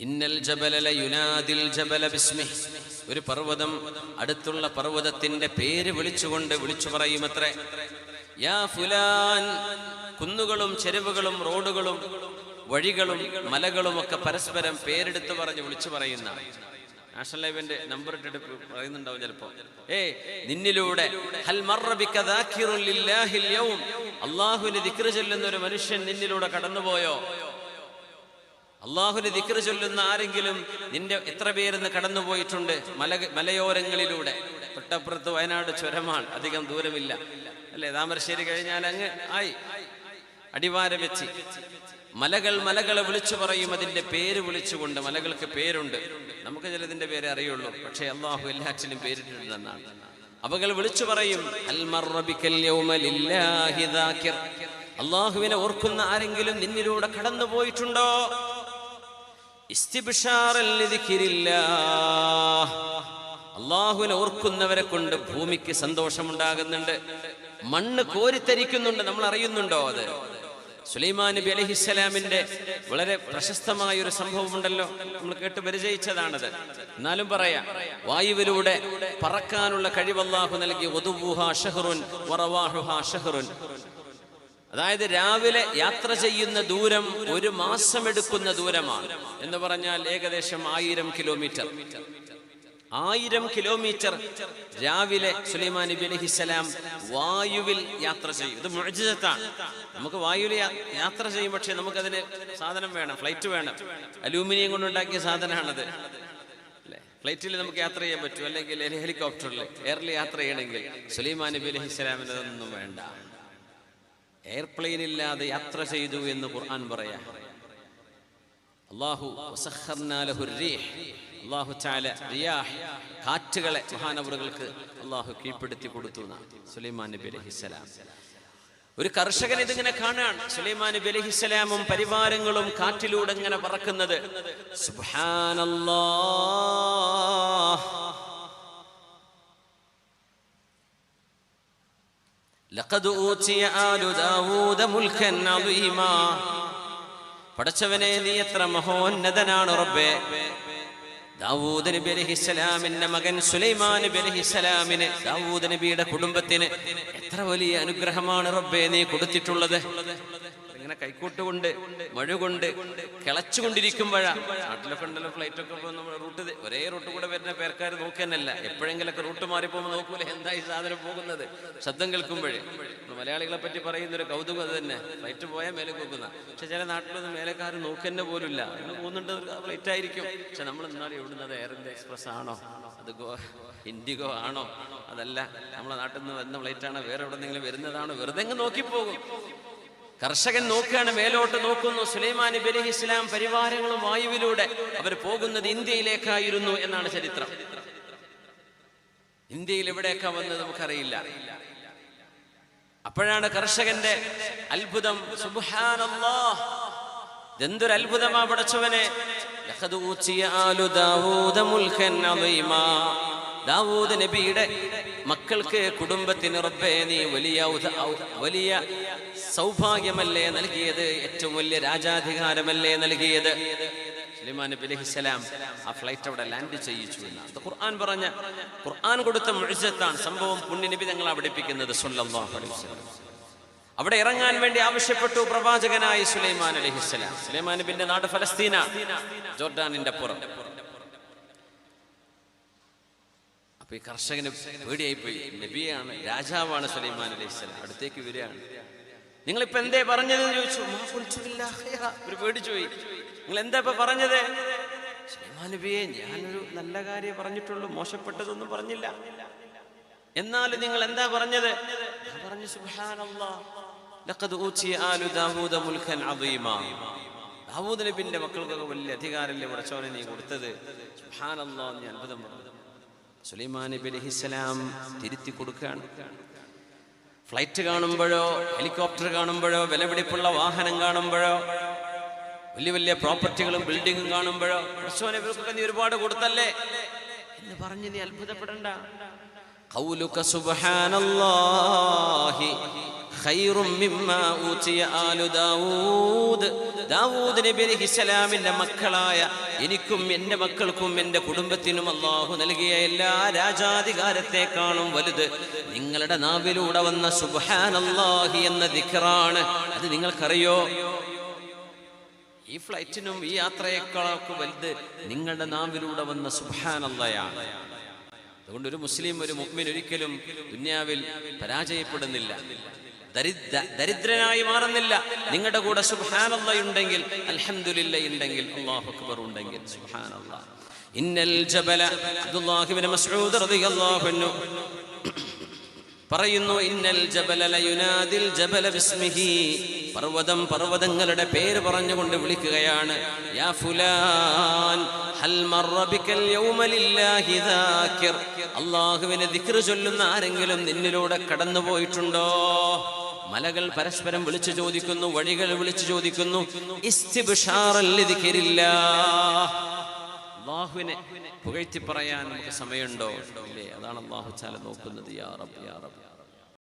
ഇന്നൽ ജബല ലയുനാദിൽ ജബല ബിസ്മിഹി, ഒരു പർവ്വതം അടുത്തുള്ള പർവ്വതത്തിന്റെ പേര് വിളിച്ചുകൊണ്ട് വിളിച്ചു പറയുമത്രേ. യാ ഫുലാൻ, കുന്നുകളും ചെരുവുകളും റോഡുകളും വഴികളും മലകളും ഒക്കെ പരസ്പരം പേരെടുത്ത് പറഞ്ഞ് വിളിച്ചു പറയുന്ന നാഷണൽ ലൈവിന്റെ നമ്പർ ഇട്ടിട്ട് പറയുന്നുണ്ടാവും ചിലപ്പോ. നിന്നിലൂടെ ഹൽ മർറ ബിക ദാകിറുൻ ലില്ലാഹിൽ യൗം, അല്ലാഹുവിനെ ദിക്ർ ചൊല്ലുന്ന ഒരു മനുഷ്യൻ നിന്നിലൂടെ കടന്നുപോയോ? അല്ലാഹുവിനെ ദിക്ർ ചൊല്ലുന്ന ആരെങ്കിലും നിന്റെ എത്ര പേരെന്ന് കടന്നുപോയിട്ടുണ്ട് മലയോരങ്ങളിലൂടെ? തൊട്ടപ്പുറത്ത് വയനാട് ചുരമാണ്, അധികം ദൂരമില്ല അല്ലെ? താമരശ്ശേരി കഴിഞ്ഞാൽ അങ്ങ് ആയി അടിവാരം വെച്ച് മലകളെ വിളിച്ചു പറയും, അതിന്റെ പേര് വിളിച്ചുകൊണ്ട്. മലകൾക്ക് പേരുണ്ട്, നമുക്ക് ചിലതിന്റെ പേര് അറിയുള്ളൂ, പക്ഷെ അല്ലാഹു എല്ലാറ്റിനും പേരിട്ടിട്ടുണ്ടെന്നാണ്. അവകൾ വിളിച്ചു പറയും, അൽ മർറ ബികൽ യൗമ ലില്ലാഹി ദാകിർ, അല്ലാഹുവിനെ ഓർക്കുന്ന ആരെങ്കിലും നിന്നിലൂടെ കടന്നു പോയിട്ടുണ്ടോ? ഇസ്തിബ്ശാറൻ ലിദിക്രില്ലാഹ്, അല്ലാഹുവിനെ ഓർക്കുന്നവരെ കൊണ്ട് ഭൂമിക്ക് സന്തോഷമുണ്ടാകുന്നുണ്ട്, മണ്ണ് കോരിത്തരിക്കുന്നുണ്ട്. നമ്മൾ അറിയുന്നുണ്ടോ അത്? സുലൈമാൻ നബി അലൈഹിസ്സലാമിന്റെ വളരെ പ്രശസ്തമായ ഒരു സംഭവം ഉണ്ടല്ലോ, നമ്മൾ കേട്ട് പരിചയിച്ചതാണത്. എന്നാലും പറയാം, വായുവിലൂടെ പറക്കാനുള്ള കഴിവ് അല്ലാഹു നൽകി. വദുവുഹാ ശഹ്റുൻ വറവാഹുഹാ ശഹ്റുൻ, അതായത് രാവിലെ യാത്ര ചെയ്യുന്ന ദൂരം 1 മാസം എടുക്കുന്ന ദൂരമാണ് എന്ന് പറഞ്ഞാൽ ഏകദേശം 1000 കിലോമീറ്റർ. 1000 കിലോമീറ്റർ രാവിലെ സുലൈമാൻ നബി അലൈഹിസ്സലാം വായുവിൽ യാത്ര ചെയ്യും. ഇത് മുഅ്ജിസത്താണ്. നമുക്ക് വായുവിൽ യാത്ര ചെയ്യും, പക്ഷെ നമുക്കതിന് സാധനം വേണം, ഫ്ലൈറ്റ് വേണം. അലൂമിനിയം കൊണ്ടുണ്ടാക്കിയ സാധനമാണത് അല്ലെ? ഫ്ലൈറ്റിൽ നമുക്ക് യാത്ര ചെയ്യാൻ പറ്റും, അല്ലെങ്കിൽ ഹെലികോപ്റ്ററിൽ എയറിൽ യാത്ര ചെയ്യണമെങ്കിൽ. സുലൈമാൻ നബി അലൈഹിസ്സലാമിന് അതൊന്നും വേണ്ട. എയർപ്ലെയിനില്ലാതെ യാത്ര ചെയ്തു എന്ന് ഖുർആൻ പറയാ. അല്ലാഹു വസഖർനാ ലഹു റീഹ്, അല്ലാഹു തആല റിയാഹ്, കാറ്റുകളെ മഹാനവറുകൾക്ക് അല്ലാഹു കീഴ്പ്പെടുത്തി കൊടുത്തു സുലൈമാൻ നബി അലൈഹിസ്സലാം. ഒരു കർഷകൻ ഇതിങ്ങനെ കാണാണ്, സുലൈമാൻ നബി അലൈഹിസ്സലാമും പരിവാരങ്ങളും കാറ്റിലൂടെ ഇങ്ങനെ പറക്കുന്നത്. സുബ്ഹാനല്ലാഹ്, ലഖദ് ഊതിയ ആലു ദാവൂദ മുൽക്കൻ അദീമാ, പടച്ചവനെ നീ എത്ര മഹോന്നതനാണ് റബ്ബേ. ദാവൂദ് നബി അലൈഹിസ്സലാമിന്റെ മകൻ സുലൈമാൻ നബി അലൈഹിസ്സലാമിന്, ദാവൂദ് നബിയുടെ കുടുംബത്തിന് എത്ര വലിയ അനുഗ്രഹമാണ് റബ്ബേ നീ കൊടുത്തിട്ടുള്ളത്. ഇങ്ങനെ കൈക്കൂട്ടുകൊണ്ട് മഴ കൊണ്ട് കിളച്ചുകൊണ്ടിരിക്കുമ്പോഴാണ്. നാട്ടിലൊക്കെ ഉണ്ടല്ലോ ഫ്ലൈറ്റൊക്കെ റൂട്ട്, ഒരേ റൂട്ട് കൂടെ വരുന്ന പേർക്കാർ നോക്കാനല്ല, എപ്പോഴെങ്കിലൊക്കെ റൂട്ട് മാറിപ്പോകുമ്പോൾ നോക്കൂല എന്താ ഈ സാധനം പോകുന്നത് ശബ്ദം കേൾക്കുമ്പോഴേ. മലയാളികളെ പറ്റി പറയുന്നൊരു കൗതുകം അത് തന്നെ, ഫ്ലൈറ്റ് പോയാൽ മേലെ നോക്കുന്ന. പക്ഷെ ചില നാട്ടിലൊന്നും മേലക്കാർ നോക്കന്നെ പോലുമില്ല, അങ്ങനെ പോകുന്നുണ്ട്, ഫ്ലൈറ്റ് ആയിരിക്കും. പക്ഷെ നമ്മൾ എന്നാലും എവിടുന്നത് എയർ ഇന്ത്യ എക്സ്പ്രസ് ആണോ, അത് ഇൻഡിഗോ ആണോ, അതല്ല നമ്മളെ നാട്ടിൽ നിന്ന് വരുന്ന ഫ്ലൈറ്റാണോ, വേറെ എവിടെ നിന്നെങ്കിലും വരുന്നതാണോ, വെറുതെ അങ്ങ് നോക്കിപ്പോകും. കർഷകൻ നോക്കുകയാണ്, മേലോട്ട് നോക്കുന്നു. സുലൈമാൻ നബി അലൈഹിസ്സലാം പരിവാരങ്ങളും വായുവിലൂടെ അവർ പോകുന്നത് ഇന്ത്യയിലേക്കായിരുന്നു എന്നാണ് ചരിത്രം. ഇന്ത്യയിൽ എവിടെയൊക്കെ വന്നത് നമുക്കറിയില്ല. അപ്പോഴാണ് കർഷകന്റെ അത്ഭുതം. സുബ്ഹാനല്ലാഹ്, എന്തൊരു അത്ഭുതമാ പടച്ചവനെ. ലഖദ് ഊതിയ ആലു ദാവൂദ മുൽക്കൻ അദീമാ, ദാവൂദ് നബിയുടെ മക്കൾക്ക്, കുടുംബത്തിന് റബ്ബേ നീ വലിയ സൗഭാഗ്യമല്ലേ നൽകിയത്, ഏറ്റവും വലിയ രാജാധികാരമല്ലേ നൽകിയത്. സുലൈമാൻ നബി അലൈഹിസ്സലാം ആ ഫ്ലൈറ്റ് അവിടെ ലാൻഡ് ചെയ്യിച്ചു എന്നാണ് ഖുർആൻ പറഞ്ഞ, ഖുർആൻ കൊടുത്ത മുഅ്ജിസത്താണ്. സംഭവം പുണ്യ നബി തങ്ങളെ പഠിപ്പിക്കുന്നത് സ്വല്ലല്ലാഹു അലൈഹി വസല്ലം. അവിടെ ഇറങ്ങാൻ വേണ്ടി ആവശ്യപ്പെട്ടു പ്രവാചകനായ സുലൈമാൻ അലൈഹിസ്സലാം. സുലൈമാൻ നബിന്റെ നാട് ഫലസ്തീനാണ്, ജോർഡാനിന്റെ അപ്പുറം. അപ്പൊ ഈ കർഷകന് പേടിയായിപ്പോയി. നബിയാണ്, രാജാവാണ് സുലൈമാൻ അലൈഹിസ്സലാം, അടുത്തേക്ക് വരികയാണ്. നിങ്ങളിപ്പോ എന്തേ പറഞ്ഞതെന്ന് ചോദിച്ചു. ഒരു പേടിച്ചു പോയി. നിങ്ങൾ എന്താ ഇപ്പൊ പറഞ്ഞത്? സുലൈമാൻ നബിയെ, ഞാനൊരു നല്ല കാര്യം പറഞ്ഞിട്ടുള്ളൂ, മോശപ്പെട്ടതൊന്നും പറഞ്ഞില്ല. എന്നാലും നിങ്ങൾ എന്താ പറഞ്ഞത്? ഞാൻ പറഞ്ഞു സുബ്ഹാനല്ലാഹ്, ലഖദ് ഊതിയ ആലു ദാവൂദ മുൽക്കൻ അദീമാ, ദാവൂദ് നബിന്റെ മക്കൾക്കൊക്കെ വലിയ അധികാരമല്ലേ പടച്ചവനെ നീ കൊടുത്തത്. സുബ്ഹാനല്ലാഹ്, ഞാൻ അത്ഭുതം പറഞ്ഞു. സുലൈമാൻ നബി അലൈഹിസ്സലാം തിരുത്തി കൊടുക്കുകയാണ്. ഫ്ലൈറ്റ് കാണുമ്പോഴോ, ഹെലികോപ്റ്റർ കാണുമ്പോഴോ, വിലപിടിപ്പുള്ള വാഹനം കാണുമ്പോഴോ, വലിയ വലിയ പ്രോപ്പർട്ടികളും ബിൽഡിങ്ങും കാണുമ്പോഴോ, പടച്ചവനെ ഇവർക്കൊക്കെ നീ ഒരുപാട് കൊടുത്തല്ലേ എന്ന് പറഞ്ഞ് നീ അത്ഭുതപ്പെടണ്ട. ഖൗലുക സുബ്ഹാനല്ലാഹി ഖൈറും മിമ്മാ ഊതിയ ആലു ദാവൂദ്. ദാവൂദ് നബി അലൈഹിസ്സലാമിന്റെ മക്കളായ എനിക്കും എൻ്റെ മക്കൾക്കും എൻ്റെ കുടുംബത്തിനും അല്ലാഹു നൽകിയ എല്ലാ രാജാധികാരത്തെക്കാളും വലുത് നിങ്ങളുടെ നാവിലൂടെ വന്ന സുബ്ഹാനല്ലാഹി എന്ന ദിക്റാണ്. അത് നിങ്ങൾക്കറിയോ? ഈ ഫ്ലൈറ്റിനും ഈ യാത്രയേക്കാളൊക്കെ വലുത് നിങ്ങളുടെ നാവിലൂടെ വന്ന സുബ്ഹാനല്ലാഹയാണ്. അതുകൊണ്ട് ഒരു മുസ്ലിം, ഒരു മുഅ്മിൻ ഒരിക്കലും ദുനിയാവിൽ പരാജയപ്പെടുന്നില്ല, ദരിദ്രനായി മാറുന്നില്ല. നിങ്ങളുടെ കൂടെ സുബ്ഹാനല്ലാഹ് ഉണ്ടെങ്കിൽ, അൽഹംദുലില്ലാഹ് ഉണ്ടെങ്കിൽ, അല്ലാഹു അക്ബർ ഉണ്ടെങ്കിൽ, സുബ്ഹാനല്ലാഹ്. ഇന്നൽ ജബല, അബ്ദുല്ലാഹി ഇബ്നു മസ്ഊദ് റളിയല്ലാഹു അൻഹു പറയുന്നു, ഇന്നൽ ജബല ലയുനാദിൽ ജബല ബിസ്മിഹി. പർവ്വതം പർവ്വതങ്ങളുടെ പേര് പറഞ്ഞുകൊണ്ട് വിളിക്കുകയാണ്. യാ ഫുലാൻ ഹൽ മർറ ബികൽ യൗമ ലില്ലാഹി ദാകിർ. അല്ലാഹുവിനെ ദിക്ർ ചൊല്ലുന്ന ആരെങ്കിലും നിന്നിലൂടെ കടന്നു പോയിട്ടുണ്ടോ? മലകൾ പരസ്പരം വിളിച്ചു ചോദിക്കുന്നു, വഴികൾ വിളിച്ചു ചോദിക്കുന്നു. ഇസ്തിബ്ശാറൻ ലിദിക്രില്ലാഹ്. അല്ലാഹുവിനെ പുകഴ്ത്തി പറയാൻ നമുക്ക് സമയമുണ്ടോ? ഇല്ലേ? അതാണ് അല്ലാഹു തആല നോക്കുന്നത്. യാ റബ്ബ് യാ റബ്ബ്.